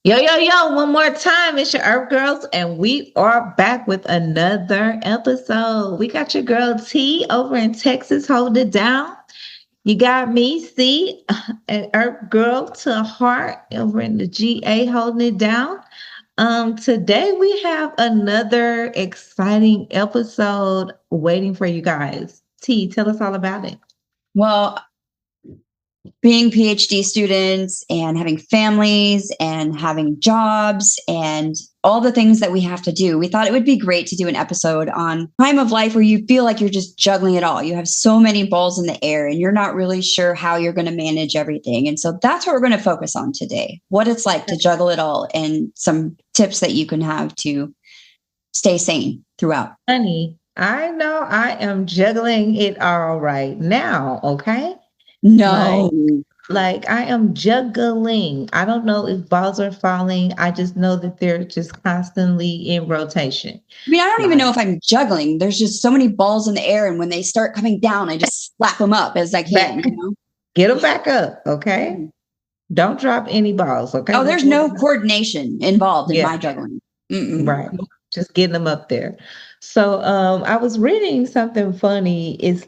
Yo, yo, yo, one more time. It's your Earth Girls, and we are back with another episode. We got your girl T over in Texas holding it down. You got me, C, an Earth Girl to heart over in the GA holding it down. Today we have another exciting episode waiting for you guys. T, tell us all about it. Well, being PhD students and having families and having jobs and all the things that we have to do, we thought it would be great to do an episode on time of life where you feel like you're just juggling it all. You have so many balls in the air and you're not really sure how you're going to manage everything. And so that's what we're going to focus on today, what it's like to juggle it all and some tips that you can have to stay sane throughout. Honey, I know I am juggling it all right now, okay? No. Like I am juggling. I don't know if balls are falling. I just know that they're just constantly in rotation. I mean, I don't even Like, know if I'm juggling. There's just so many balls in the air, and when they start coming down, I just slap them up as I can. back, get them back up, okay? Don't drop any balls, okay? Oh, there's no coordination involved in Yeah. my juggling. Right. Just getting them up there. So I was reading something funny. It was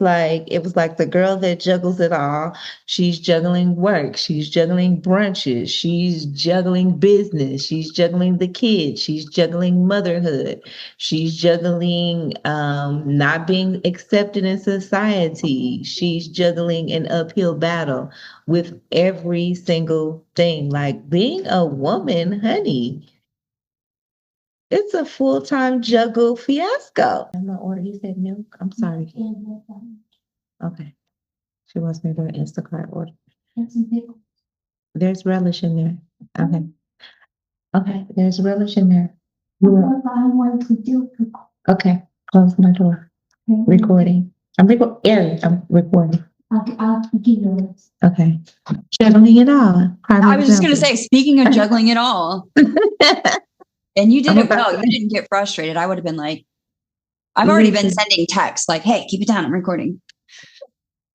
like the girl that juggles it all. She's juggling work, she's juggling brunches, she's juggling business, she's juggling the kids, she's juggling motherhood, she's juggling not being accepted in society, she's juggling an uphill battle with every single thing. Like being a woman, honey, it's a full-time juggle fiasco. I'm not order. He said milk. I'm sorry. Okay. She wants me to do an Instacart order. There's relish in there. Okay. Okay. There's relish in there. Okay. Close my door. Recording. I'm recording. Okay. Juggling it all. I was just going to say, speaking of juggling it all, and you did it well. You didn't get frustrated. I would have been like, I've already been sending texts like, hey, keep it down. I'm recording.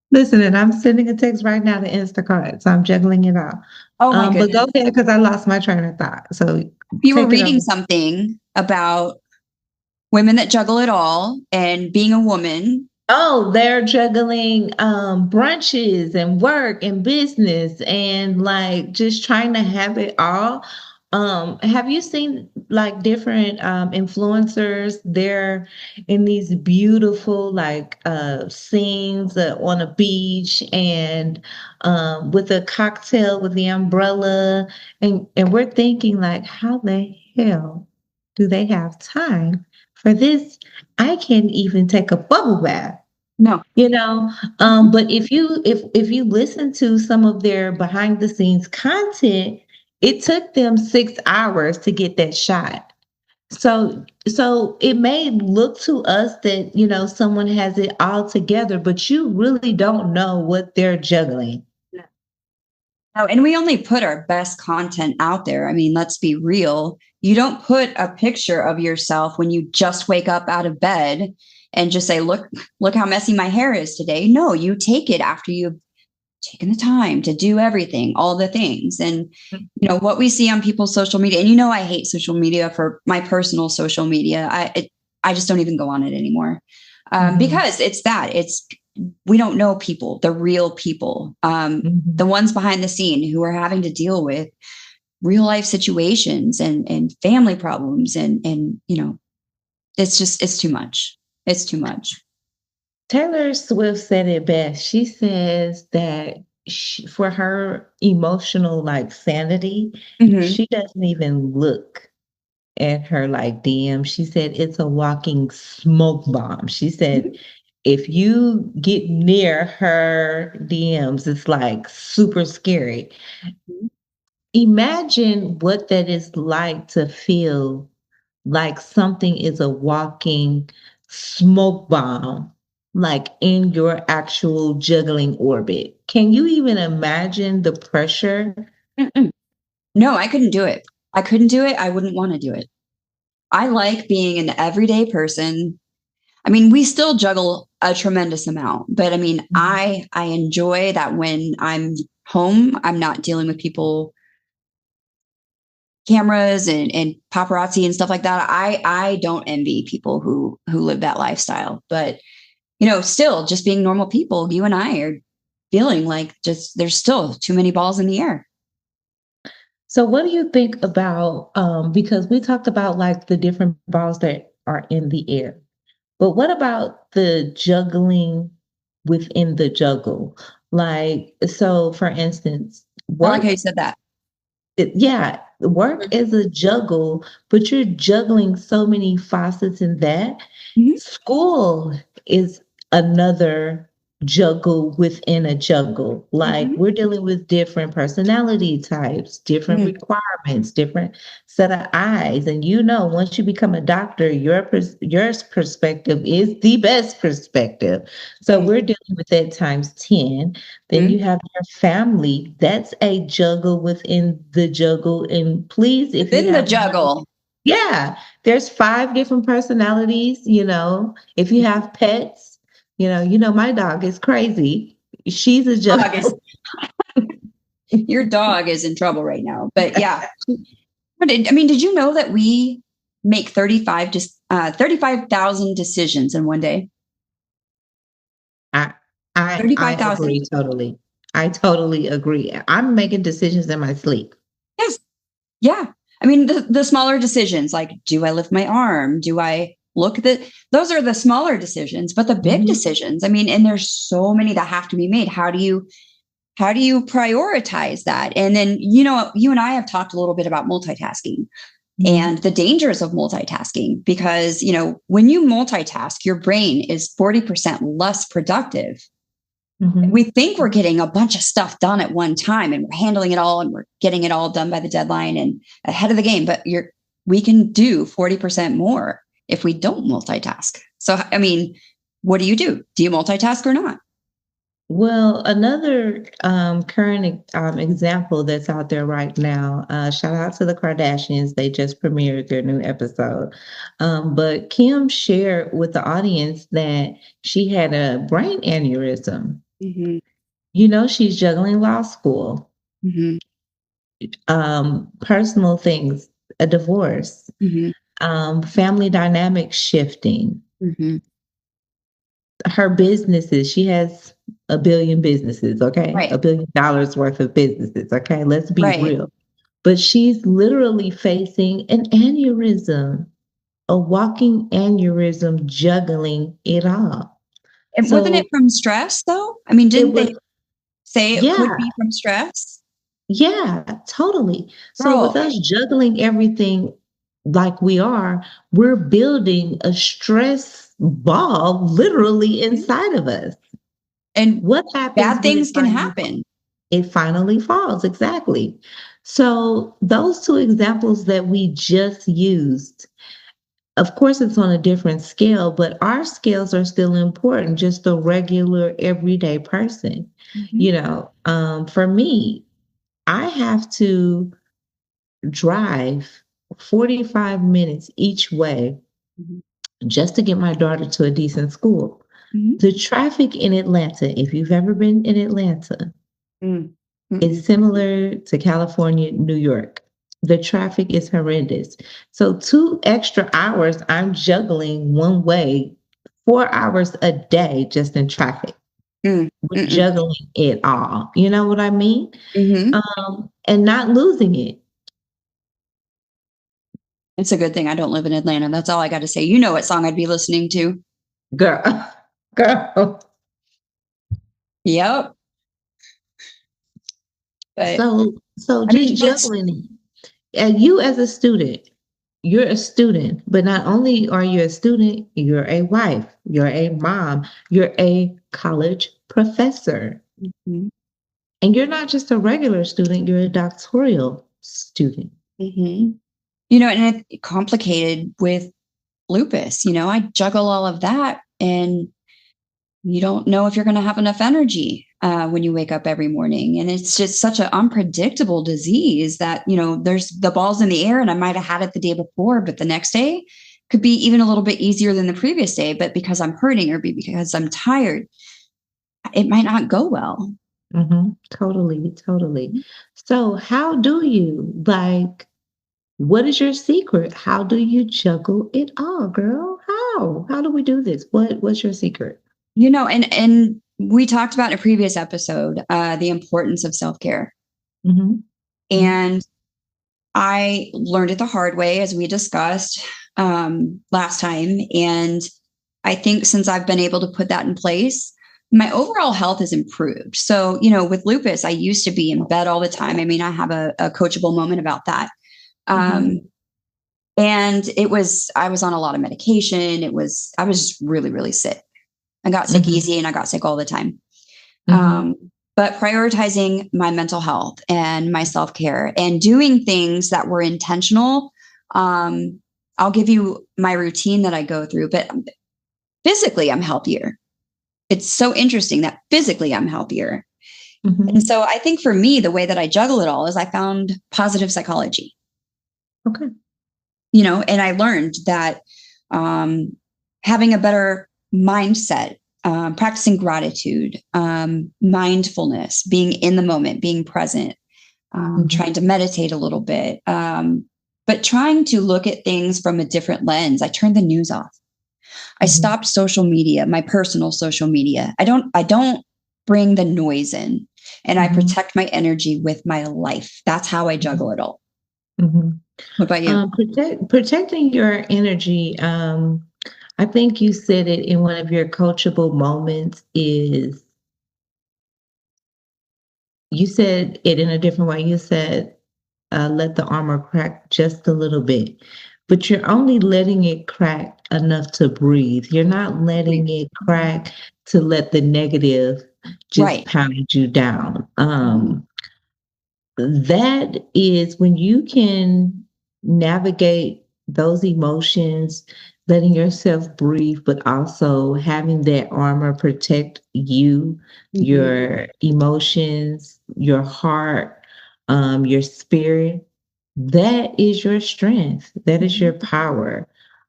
Listen, and I'm sending a text right now to Instacart, so I'm juggling it all. Oh my goodness. But go ahead because I lost my train of thought. So you were reading something about women that juggle it all and being a woman. Oh, they're juggling brunches and work and business and like just trying to have it all. Have you seen like different influencers? They're in these beautiful like scenes on a beach and with a cocktail with the umbrella, and we're thinking like, how the hell do they have time for this? I can't even take a bubble bath. No. But if you listen to some of their behind the scenes content, it took them 6 hours to get that shot. So it may look to us that, someone has it all together, but you really don't know what they're juggling. No, and we only put our best content out there. I mean, let's be real. You don't put a picture of yourself when you just wake up out of bed and just say, look how messy my hair is today. No, you take it after you've taken the time to do everything, all the things. And, what we see on people's social media, and I hate social media for my personal social media. I just don't even go on it anymore because we don't know people, the real people, the ones behind the scene who are having to deal with real life situations and family problems. And it's too much. It's too much. Taylor Swift said it best. She says that for her emotional like sanity, she doesn't even look at her like DM. She said it's a walking smoke bomb. She said if you get near her DMs, it's like super scary. Imagine what that is like to feel like something is a walking smoke bomb, like in your actual juggling orbit. Can you even imagine the pressure? No, I couldn't do it. I couldn't do it. I wouldn't want to do it. I like being an everyday person. I mean, we still juggle a tremendous amount, but I mean, I enjoy that when I'm home, I'm not dealing with people cameras and paparazzi and stuff like that. I don't envy people who live that lifestyle. But still just being normal people, you and I are feeling like just there's still too many balls in the air. So what do you think about because we talked about like the different balls that are in the air. But what about the juggling within the juggle? Like, so for instance, I like how you work, said that. yeah, work is a juggle, but you're juggling so many facets in that. Mm-hmm. School is another juggle within a juggle. Like Mm-hmm. we're dealing with different personality types, different Mm-hmm. requirements, different set of eyes. And once you become a doctor, your perspective is the best perspective. So we're dealing with that times 10. Then Mm-hmm. you have your family. That's a juggle within the juggle. And please, if you Within the have juggle. yeah, there's 5 different personalities, If you have pets, my dog is crazy. She's a Dog is juggle. your dog is in trouble right now. But yeah. I mean, did you know that we make 35,000 decisions in one day? I I 35,000. agree totally. I totally agree. I'm making decisions in my sleep. Yes. Yeah. I mean, the smaller decisions, like, do I lift my arm? Do I look at those are the smaller decisions, but the big Mhm, decisions, I mean, and there's so many that have to be made. How do you prioritize that? And then, you and I have talked a little bit about multitasking mhm, and the dangers of multitasking because, when you multitask, your brain is 40% less productive. We mhm. think we're getting a bunch of stuff done at one time and we're handling it all and we're getting it all done by the deadline and ahead of the game, but we can do 40% more if we don't multitask. So, I mean, what do you do? Do you multitask or not? Well, another current example that's out there right now, shout out to the Kardashians. They just premiered their new episode. But Kim shared with the audience that she had a brain aneurysm. Mm-hmm. She's juggling law school, Mm-hmm. personal things, a divorce, Mm-hmm. family dynamics shifting, Mm-hmm. her businesses. She has a billion businesses, okay? Right. $1 billion worth of businesses, okay? Let's be Right. real. But she's literally facing an aneurysm, a walking aneurysm, juggling it all. And wasn't it So from stress though? I mean, it didn't was, they say it could yeah, be from stress? yeah, totally. So with Girl. us juggling everything like we are, we're building a stress ball literally inside of us. And What happens bad when it things can finally falls? happen. It finally falls, exactly. So those 2 examples that we just used, of course, it's on a different scale, but our scales are still important, just the regular everyday person. Mm-hmm. For me, I have to drive 45 minutes each way Mm-hmm. just to get my daughter to a decent school. Mm-hmm. The traffic in Atlanta, if you've ever been in Atlanta, Mm-hmm. is similar to California, New York. The traffic is horrendous. So 2 extra hours I'm juggling one way, 4 hours a day just in traffic. We're Mm-hmm. juggling it all. You know what I mean? Mm-hmm. And not losing it. It's a good thing I don't live in Atlanta. That's all I got to say. You know what song I'd be listening to? Girl, girl. Yep. But So I just mean, that's juggling it. And you as a student, you're a student, but not only are you a student, you're a wife, you're a mom, you're a college professor. mm-hmm. And you're not just a regular student, you're a doctoral student. Mm-hmm. And it's complicated with lupus. I juggle all of that, and you don't know if you're going to have enough energy when you wake up every morning. And it's just such an unpredictable disease that, there's the balls in the air, and I might have had it the day before, but the next day could be even a little bit easier than the previous day. But because I'm hurting or because I'm tired, it might not go well. Totally, totally. So how do you like? What is your secret? How do you juggle it all, girl? How do we do this? What's your secret? And we talked about in a previous episode, the importance of self-care. Mhm. Mhm. And I learned it the hard way, as we discussed last time. And I think since I've been able to put that in place, my overall health has improved. So, with lupus, I used to be in bed all the time. I mean, I have a coachable moment about that. Mhm. Um, and I was on a lot of medication. I was just really, really sick. I got sick Mhm. easy and I got sick all the time. Mhm. Um, but prioritizing my mental health and my self care and doing things that were intentional. Um, I'll give you my routine that I go through, but physically, I'm healthier. It's so interesting that physically I'm healthier. And Mhm. so I think for me, the way that I juggle it all is I found positive psychology, Okay. and I learned that um, having a better mindset, practicing gratitude, mindfulness, being in the moment, being present, Mhm. trying to meditate a little bit, but trying to look at things from a different lens. I turned the news off. I Mhm. stopped social media, my personal social media. I don't bring the noise in, and I Mhm. protect my energy with my life. That's how I Mhm. juggle it all. Mhm. What about you? Protecting your energy. I think you said it in one of your coachable moments. Is you said it in a different way. You said, let the armor crack just a little bit, but you're only letting it crack enough to breathe. You're not letting it crack to let the negative just Right. pound you down. Mhm. That is when you can navigate those emotions, letting yourself breathe, but also having that armor protect you, Mhm. your emotions, your heart, your spirit. That is your strength. That is Mhm. your power.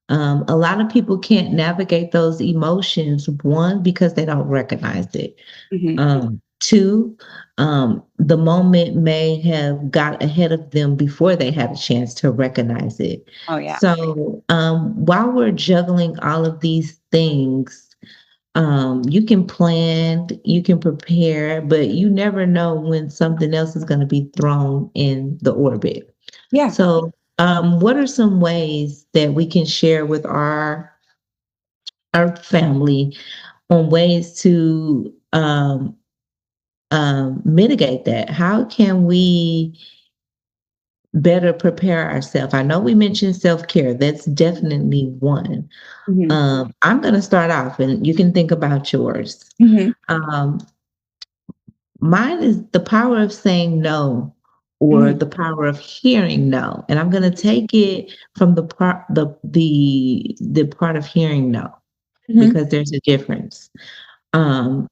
A lot of people can't navigate those emotions, one, because they don't recognize it. Mhm. Two, the moment may have got ahead of them before they had a chance to recognize it. Oh yeah. So, while we're juggling all of these things, you can plan, you can prepare, but you never know when something else is going to be thrown in the orbit. Yeah. So, what are some ways that we can share with our family on ways to mitigate that? How can we better prepare ourselves? I know we mentioned self care. That's definitely one. Mhm. I'm going to start off, and you can think about yours. Mhm. Um, Mine is the power of saying no, or Mhm. the power of hearing no. And I'm going to Mhm. take it from the part of hearing no, Mhm. because there's a difference. Um,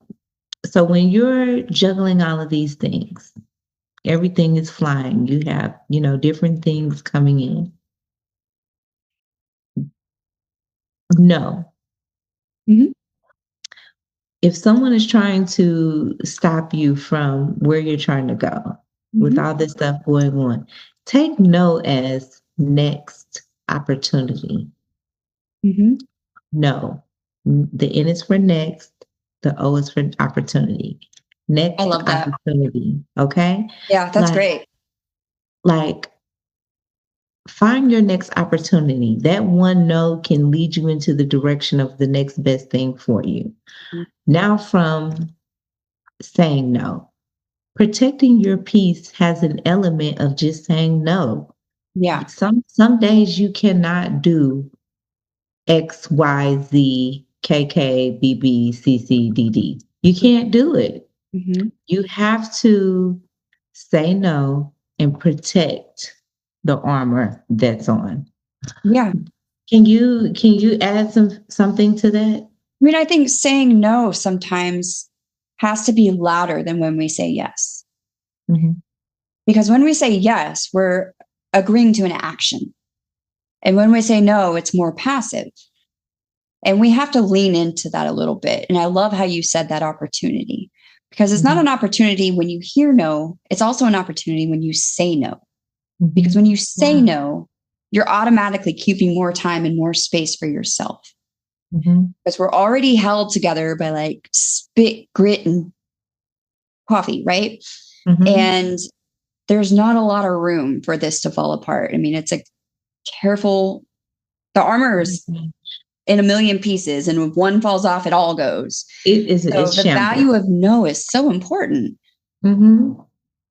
so when you're juggling all of these things, everything is flying. You have, different things coming in. No. Mhm. If someone is trying to stop you from where you're trying to go with Mhm. all this stuff going on, take no as next opportunity. Mhm. No. The N is for next, the O is for opportunity. I Next love that. opportunity. Okay? Yeah, that's Like, great. like find your next opportunity. That one no can lead you into the direction of the next best thing for you. Mhm. Now, from saying no, protecting your peace has an element of just saying no. Yeah. Some days you cannot do X, Y, Z, K, K, B, B, C, C, D, D. You can't do it. Mhm. You have to say no and protect the armor that's on. Yeah. Can you add something to that? I mean, I think saying no sometimes has to be louder than when we say yes. Mhm. Because when we say yes, we're agreeing to an action. And when we say no, it's more passive. And we have to lean into that a little bit. And I love how you said that opportunity, because it's not Mhm. an opportunity when you hear no, it's also an opportunity when you say no. Because Mhm. when you say Wow. no, you're automatically keeping more time and more space for yourself. Mhm. Because we're already held together by like spit, grit, and coffee, right? Mhm. And there's not a lot of room for this to fall apart. I mean, it's a careful, the armor is Mhm. in a million pieces, and if one falls off, it all goes. It is So it's the shambles. value of no is so important. Mhm.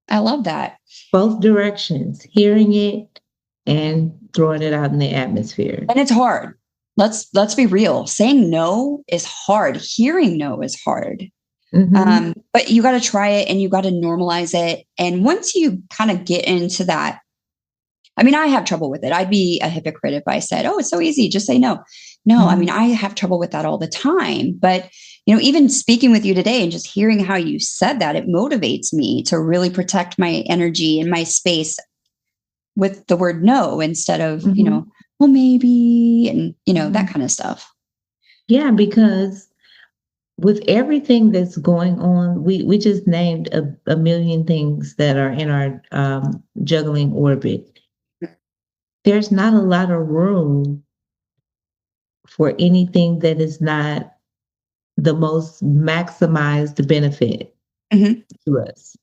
I love that. Both directions, hearing it and throwing it out in the atmosphere. And it's hard. Let's be real. Saying no is hard. Hearing no is hard. Mhm. But you got to try it and you got to normalize it. And once you kind of get into that, I mean, I have trouble with it. I'd be a hypocrite if I said, "Oh, it's so easy, just say no." No, I mean, Mhm. I have trouble with that all the time. But even speaking with you today and just hearing how you said that, it motivates me to really protect my energy and my space with the word no instead of, Mhm. well, maybe, and that Mhm. kind of stuff. Yeah, because with everything that's going on, we just named a million things that are in our juggling orbit. There's not a lot of room for anything that is not the most maximized benefit Mhm. to us.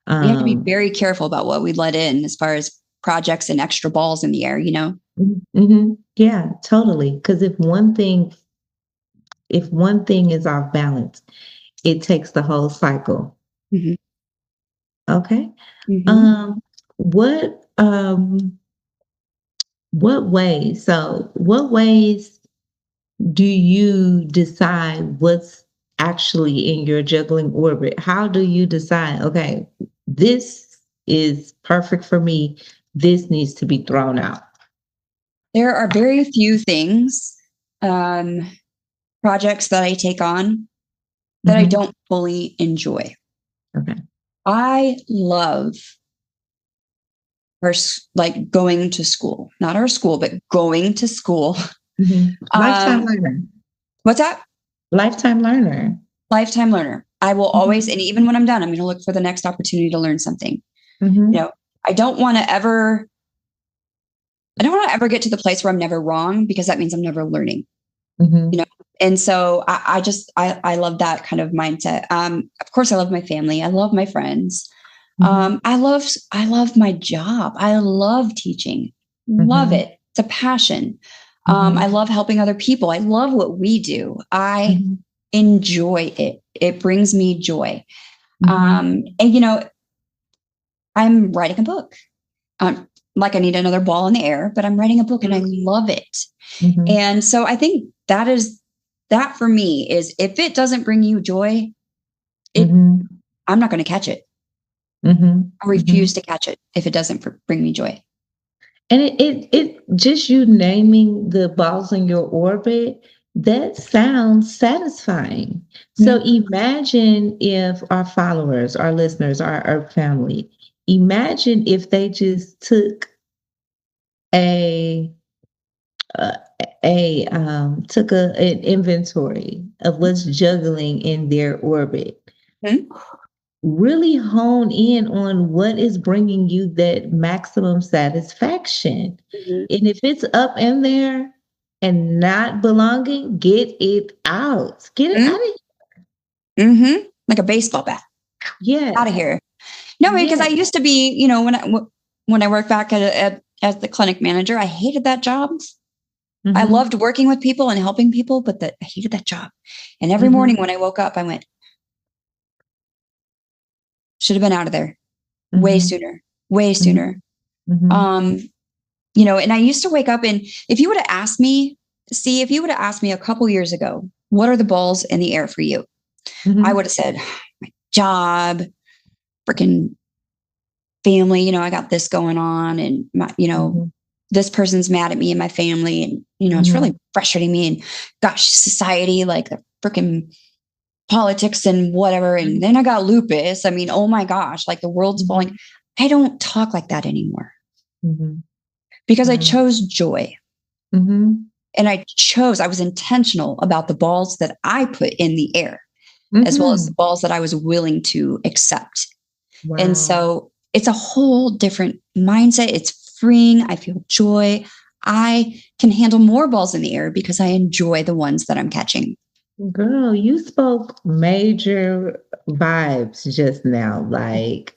We have to be Um, very careful about what we let in as far as projects and extra balls in the air. yeah, totally. Because if one thing is off balance, it takes the whole cycle. Hmm. Okay. Hmm. Um, what what ways do you decide what's actually in your juggling orbit? How do you decide, okay, this is perfect for me, this needs to be thrown out? There are very few things, um, projects that I take on that I Hmm. don't fully enjoy. Okay. I love like going to school, not our school, but going to school. Lifetime Um, learner. what's that? Lifetime learner. Lifetime learner. I will always, Hmm. and even when I'm done, I'm going to look for the next opportunity to learn something. You Hmm. know, I don't want to ever, I don't want to ever get to the place where I'm never wrong because that means I'm never learning. you Hmm. know and so I love that kind of mindset. Of course I love my family, I love my friends. Hmm. I love my job, I love teaching, love Hmm. it, it's a passion. I Hmm. love helping other people, I love what we do, I Hmm. enjoy it, it brings me joy. Hmm. And I'm writing a book. Like I need another ball in the air, but I'm writing a book and I love it. Hmm. And so I think that for me is, if it doesn't bring you joy, it Hmm. I'm not going to catch it. Hmm. I Hmm. refuse to catch it if it doesn't bring me joy. And it just you naming the balls in your orbit, that sounds satisfying. So Mhm. imagine if our followers, our listeners, our family, imagine if they just took a a, an inventory of what's juggling in their orbit. Mhm. Really hone in on what is bringing you that maximum satisfaction. Mhm. And if it's up in there and not belonging, get it out. Get it out Mhm. of Mhm. Like a baseball bat, here. out of Yes. here. No, because I Yes. used to be, when I worked back as the clinic manager, I hated that job. I Mm-hmm. loved working with people and helping people, but I hated that job. And every morning Mm-hmm. when I woke up, I went, should have been out of there way Mm-hmm. sooner, way Mm-hmm. sooner. Mm-hmm. Um, and I used to wake up, and if you would have asked me, if you would have asked me a couple years ago, what are the balls in the air for you? I Mm-hmm. would have said, my job, freaking family, I got this going on, and Mm-hmm. this person's mad at me and my family, and, it's Mm-hmm. really frustrating me. And gosh, society, like the freaking politics and whatever. And then I got lupus. I mean, oh my gosh, like the world's falling. Mm-hmm. I don't talk like that anymore Mm-hmm. because I Wow. chose joy. Mm-hmm. And I was intentional about the balls that I put in the air, as well as Mm-hmm. the balls that I was willing to accept. And Wow. so it's a whole different mindset. It's freeing. I feel joy. I can handle more balls in the air because I enjoy the ones that I'm catching. Girl, you spoke major vibes just now, like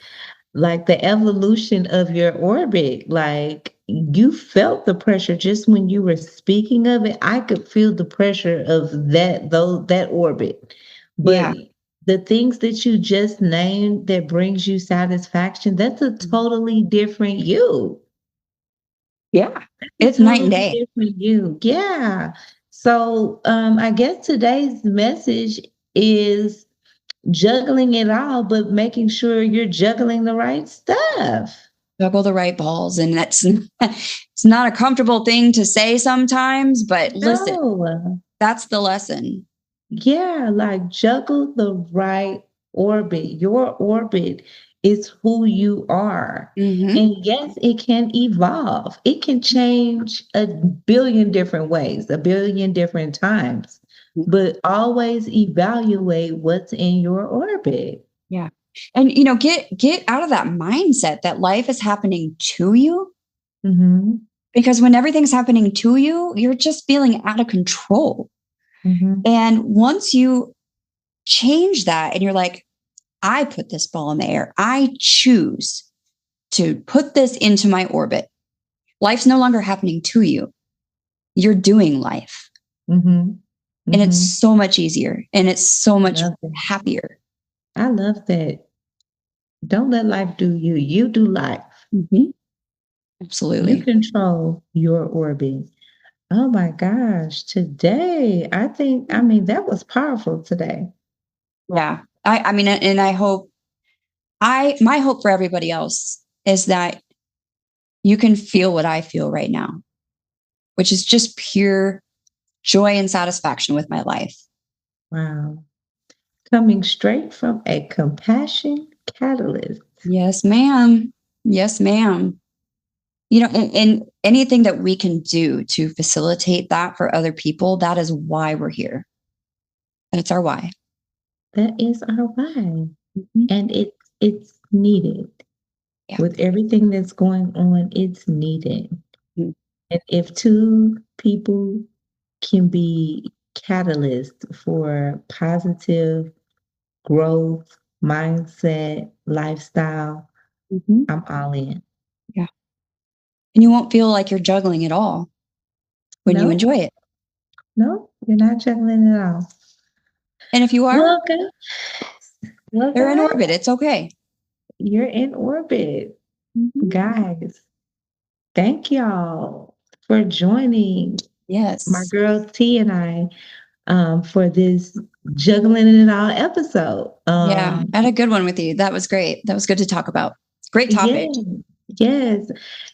the evolution of your orbit. Like you felt the pressure just when you were speaking of it. I could feel the pressure of that orbit. But Yeah. the things that you just named that brings you satisfaction, that's a totally different you. Yeah. A It's night and totally day. different you. Yeah. So I guess today's message is juggling it all, but making sure you're juggling the right stuff. Juggle the right balls. And that's it's not a comfortable thing to say sometimes, but listen, No. that's the lesson. Yeah, like juggle the right orbit. Your orbit is who you are. Mm-hmm. And yes, it can evolve. It can change a billion different ways, a billion different times. But always evaluate what's in your orbit. Yeah. And get out of that mindset that life is happening to you, Hmm. because when everything's happening to you, you're just feeling out of control. Hmm. And once you change that and you're like, I put this ball in the air, I choose to put this into my orbit. Life's no longer happening to you. You're doing life. Hmm. And it's Hmm. so much easier and it's so I much love that. happier. I love that. Don't let life do you. You do life. Mm-hmm. You Absolutely. control your orbit. Oh my gosh. Today, I mean, that was powerful today. Yeah. I mean, and I hope my hope for everybody else is that you can feel what I feel right now, which is just pure joy and satisfaction with my life. Wow. Coming straight from a compassion catalyst. Yes, ma'am. Yes, ma'am. And anything that we can do to facilitate that for other people, that is why we're here. And it's our why. That is our why. Mhm. And it's needed. Yeah. With everything that's going on, it's needed. Mhm. And if two people can be catalysts for positive growth, mindset, lifestyle, Mhm. I'm all in. Yeah. And you won't feel like you're juggling at all when you No, enjoy it. no, you're not juggling at all. And if you are, Well, guys, well, they're in guys, orbit. It's okay. you're in orbit. Mhm. Guys, thank y'all for joining my Yes. girl T and I for this juggling it all episode. Yeah. I had a good one with you. That was great. That was good to talk about. Great Yeah, topic. yes.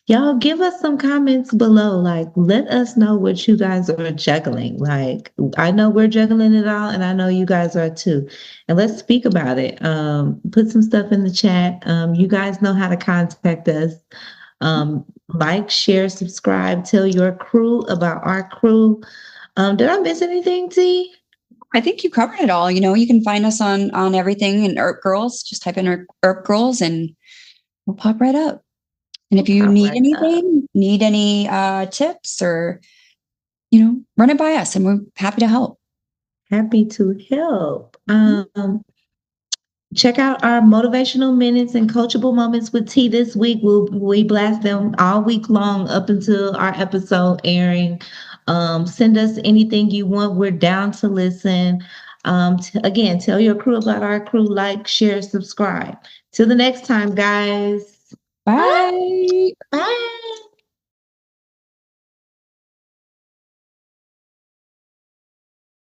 Y'all give us some comments below. Like, let us know what you guys are juggling. Like, I know we're juggling it all, and I know you guys are too. And let's speak about it. Put some stuff in the chat. You guys know how to contact us. Like, share, subscribe, tell your crew about our crew. Did I miss anything, T? I think you covered it all. You can find us on everything in ERP Girls. Just type in ERP Girls and we'll pop right up. And We'll if you pop need right up. anything, need any tips or run it by us, and we're happy to help. Happy to help. Mhm. Check out our motivational minutes and coachable moments with T this week. We blast them all week long up until our episode airing. Send us anything you want. We're down to listen. Again, tell your crew about our crew. Like, share, subscribe. Till the next time, guys. Bye. Bye. Bye.